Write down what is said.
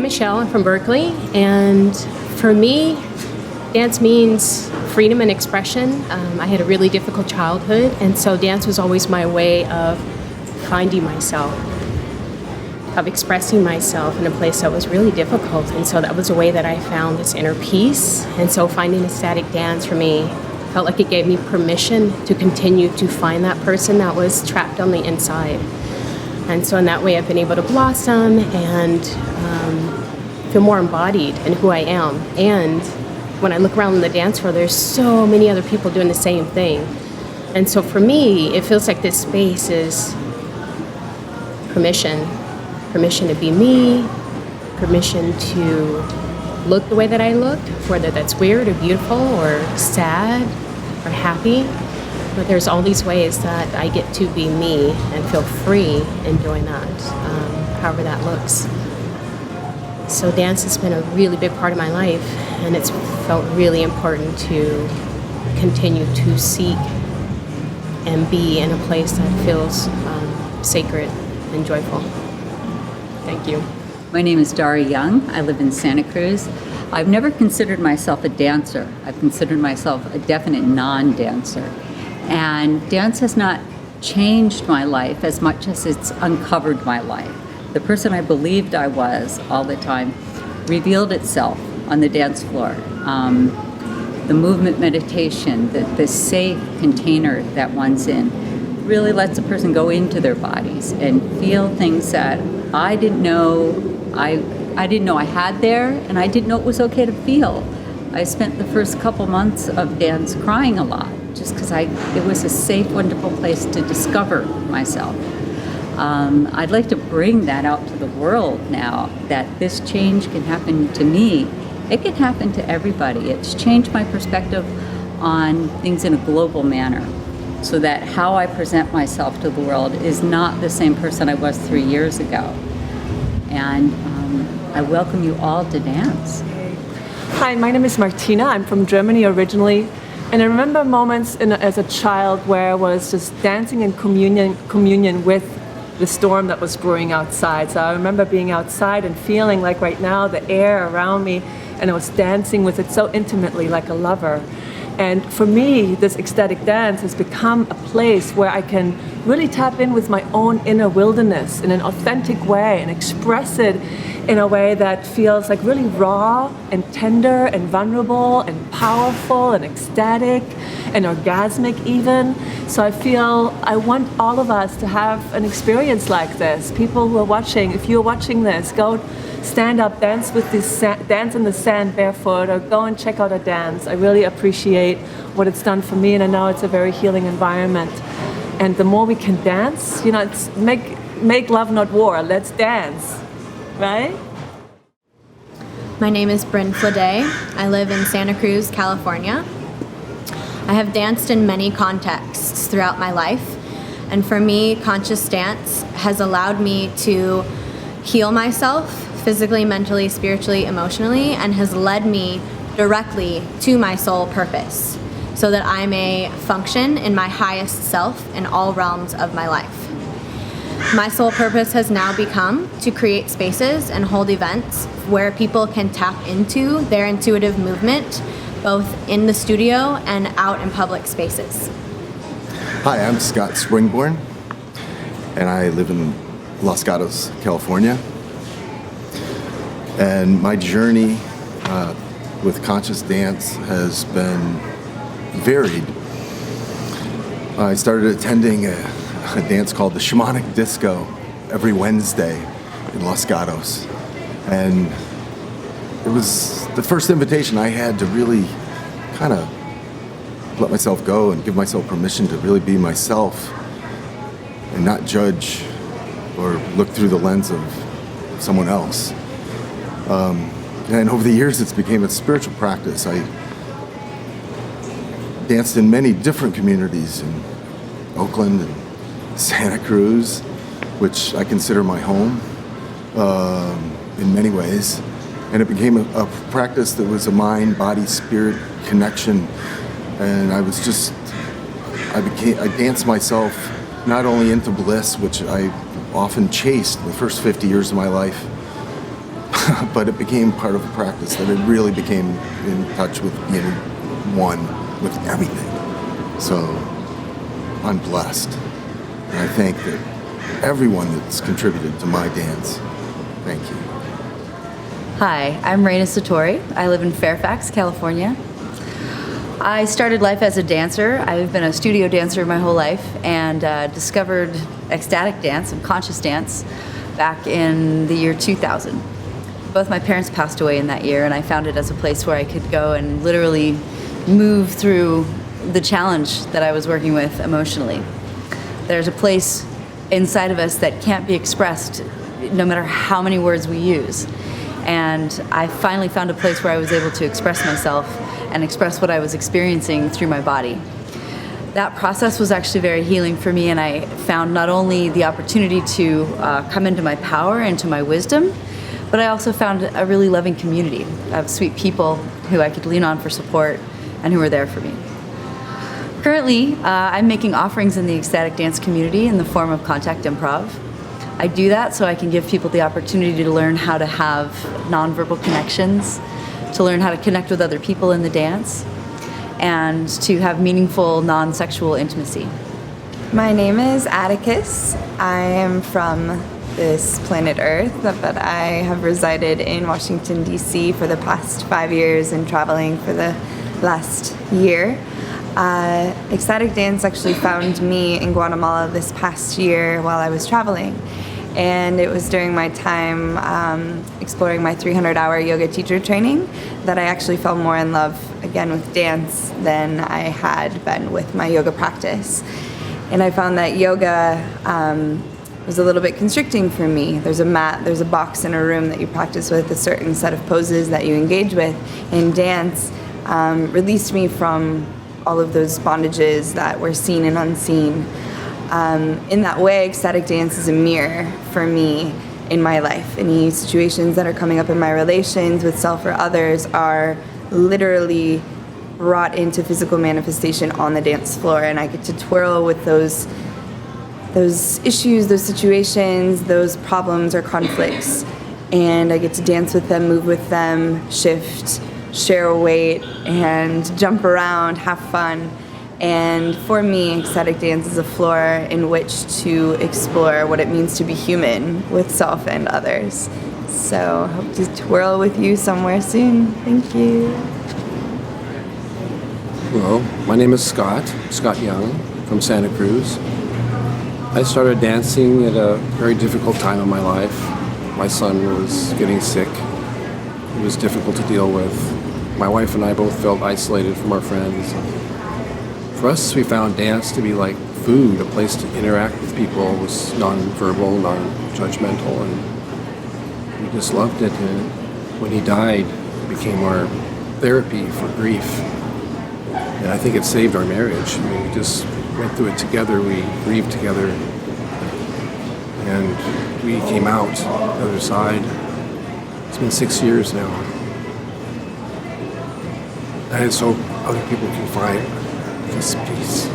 Michelle. I'm from Berkeley, and for me, dance means freedom and expression. I had a really difficult childhood, and so dance was always my way of finding myself, of expressing myself in a place that was really difficult. And so that was a way that I found this inner peace. And so finding ecstatic dance for me felt like it gave me permission to continue to find that person that was trapped on the inside. And so in that way, I've been able to blossom and feel more embodied in who I am. And when I look around the dance floor, there's so many other people doing the same thing. And so for me, it feels like this space is permission to be me, permission to look the way that I look, whether that's weird or beautiful or sad or happy. But there's all these ways that I get to be me and feel free in doing that, however that looks. So dance has been a really big part of my life, and it's felt really important to continue to seek and be in a place that feels sacred and joyful. Thank you. My name is Dari Young. I live in Santa Cruz. I've never considered myself a dancer. I've considered myself a definite non-dancer. And dance has not changed my life as much as it's uncovered my life. The person I believed I was all the time revealed itself on the dance floor. The movement meditation, the safe container that one's in, really lets a person go into their bodies and feel things that I didn't know I didn't know I had there, and I didn't know it was okay to feel. I spent the first couple months of dance crying a lot, just because it was a safe, wonderful place to discover myself. I'd like to bring that out to the world now, that this change can happen to me. It can happen to everybody. It's changed my perspective on things in a global manner, so that how I present myself to the world is not the same person I was 3 years ago. And I welcome you all to dance. Hi, my name is Martina. I'm from Germany originally. And I remember moments as a child where I was just dancing in communion with the storm that was brewing outside. So I remember being outside and feeling like right now the air around me, and I was dancing with it so intimately like a lover. And for me, this ecstatic dance has become a place where I can really tap in with my own inner wilderness in an authentic way and express it in a way that feels like really raw and tender and vulnerable and powerful and ecstatic and orgasmic even. So I feel I want all of us to have an experience like this. People who are watching, if you're watching this, go stand up, dance with this dance in the sand barefoot, or go and check out a dance. I really appreciate what it's done for me, and I know it's a very healing environment. And the more we can dance, it's make love not war. Let's dance, right? My name is Brynn. I live in Santa Cruz, California. I have danced in many contexts throughout my life, and for me, conscious dance has allowed me to heal myself physically, mentally, spiritually, emotionally, and has led me directly to my soul purpose so that I may function in my highest self in all realms of my life. My soul purpose has now become to create spaces and hold events where people can tap into their intuitive movement, both in the studio and out in public spaces. Hi, I'm Scott Springborn, and I live in Los Gatos, California. And my journey with conscious dance has been varied. I started attending a dance called the Shamanic Disco every Wednesday in Los Gatos. And it was the first invitation I had to really kind of let myself go and give myself permission to really be myself and not judge or look through the lens of someone else. And over the years, it's become a spiritual practice. I danced in many different communities in Oakland and Santa Cruz, which I consider my home in many ways. And it became a practice that was a mind, body, spirit connection. And I danced myself not only into bliss, which I often chased the first 50 years of my life, but it became part of a practice that it really became in touch with being one with everything. So I'm blessed. And I thank everyone that's contributed to my dance. Thank you. Hi, I'm rana storie. I live in Fairfax, California. I started life as a dancer. I've been a studio dancer my whole life and discovered ecstatic dance and conscious dance back in the year 2000. Both my parents passed away in that year, and I found it as a place where I could go and literally move through the challenge that I was working with emotionally. There's a place inside of us that can't be expressed no matter how many words we use. And I finally found a place where I was able to express myself and express what I was experiencing through my body. That process was actually very healing for me, and I found not only the opportunity to come into my power, into my wisdom, but I also found a really loving community of sweet people who I could lean on for support and who were there for me. Currently, I'm making offerings in the ecstatic dance community in the form of contact improv. I do that so I can give people the opportunity to learn how to have nonverbal connections, to learn how to connect with other people in the dance, and to have meaningful non-sexual intimacy. My name is Atticus. I am from this planet Earth, but I have resided in Washington, D.C. for the past 5 years and traveling for the last year. Ecstatic dance actually found me in Guatemala this past year while I was traveling. And it was during my time exploring my 300-hour yoga teacher training that I actually fell more in love again with dance than I had been with my yoga practice. And I found that yoga was a little bit constricting for me. There's a mat, there's a box in a room that you practice with, a certain set of poses that you engage with. And dance released me from all of those bondages that were seen and unseen. In that way, ecstatic dance is a mirror for me in my life. Any situations that are coming up in my relations with self or others are literally brought into physical manifestation on the dance floor, and I get to twirl with those issues, those situations, those problems or conflicts, and I get to dance with them, move with them, shift, share a weight, and jump around, have fun. And for me, ecstatic dance is a floor in which to explore what it means to be human with self and others. So hope to twirl with you somewhere soon. Thank you. Hello, my name is Scott Young from Santa Cruz. I started dancing at a very difficult time in my life. My son was getting sick. It was difficult to deal with. My wife and I both felt isolated from our friends. For us, we found dance to be like food, a place to interact with people. It was non-verbal, non-judgmental, and we just loved it. And when he died, it became our therapy for grief. And I think it saved our marriage. I mean, we just went through it together, we grieved together, and we came out the other side. It's been 6 years now. And so other people can find this peace.